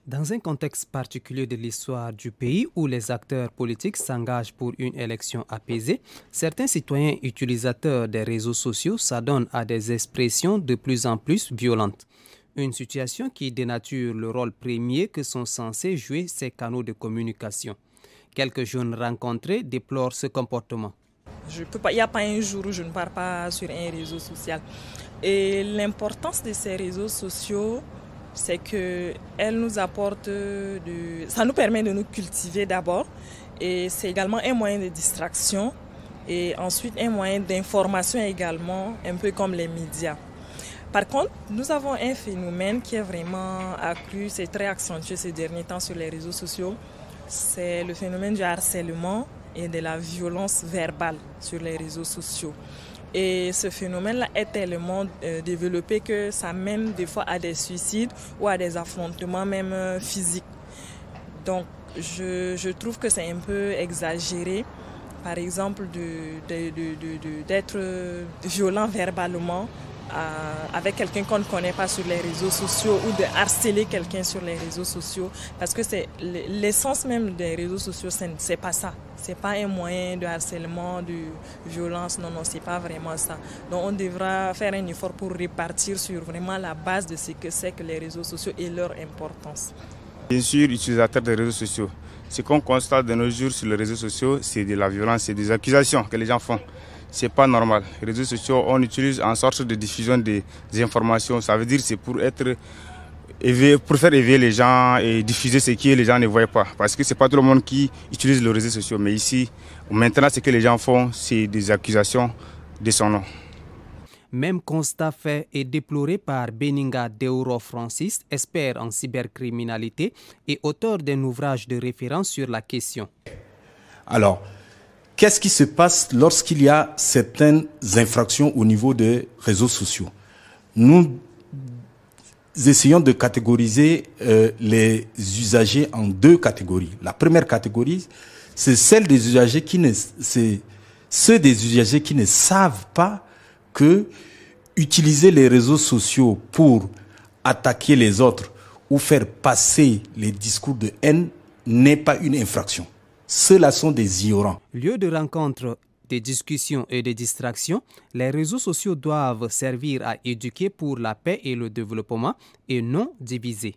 Dans un contexte particulier de l'histoire du pays où les acteurs politiques s'engagent pour une élection apaisée, certains citoyens utilisateurs des réseaux sociaux s'adonnent à des expressions de plus en plus violentes. Une situation qui dénature le rôle premier que sont censés jouer ces canaux de communication. Quelques jeunes rencontrés déplorent ce comportement. Il n'y a pas un jour où je ne pars pas sur un réseau social. Et l'importance de ces réseaux sociaux, c'est qu'elles nous apportent, ça nous permet de nous cultiver d'abord. Et c'est également un moyen de distraction. Et ensuite un moyen d'information également, un peu comme les médias. Par contre, nous avons un phénomène qui est vraiment accru, c'est très accentué ces derniers temps sur les réseaux sociaux. C'est le phénomène du harcèlement et de la violence verbale sur les réseaux sociaux. Et ce phénomène-là est tellement développé que ça mène des fois à des suicides ou à des affrontements même physiques. Donc je trouve que c'est un peu exagéré, par exemple d'être violent verbalement avec quelqu'un qu'on ne connaît pas sur les réseaux sociaux ou de harceler quelqu'un sur les réseaux sociaux, parce que c'est l'essence même des réseaux sociaux, c'est pas ça. C'est pas un moyen de harcèlement, de violence, non, c'est pas vraiment ça. Donc on devra faire un effort pour repartir sur vraiment la base de ce que c'est que les réseaux sociaux et leur importance. Bien sûr, utilisateur des réseaux sociaux. Ce qu'on constate de nos jours sur les réseaux sociaux, c'est de la violence, c'est des accusations que les gens font. C'est pas normal. Les réseaux sociaux, on utilise en sorte de diffusion des informations. Ça veut dire que c'est pour faire éveiller les gens et diffuser ce que les gens ne voient pas. Parce que c'est pas tout le monde qui utilise les réseaux sociaux. Mais ici, maintenant, ce que les gens font, c'est des accusations de son nom. Même constat fait et déploré par Beninga Deuro Francis, expert en cybercriminalité et auteur d'un ouvrage de référence sur la question. Alors, qu'est-ce qui se passe lorsqu'il y a certaines infractions au niveau des réseaux sociaux? Nous essayons de catégoriser les usagers en deux catégories. La première catégorie, c'est celle des usagers ceux des usagers qui ne savent pas que utiliser les réseaux sociaux pour attaquer les autres ou faire passer les discours de haine n'est pas une infraction. Ceux-là sont des ignorants. Lieu de rencontre, de discussions et de distractions, les réseaux sociaux doivent servir à éduquer pour la paix et le développement et non diviser.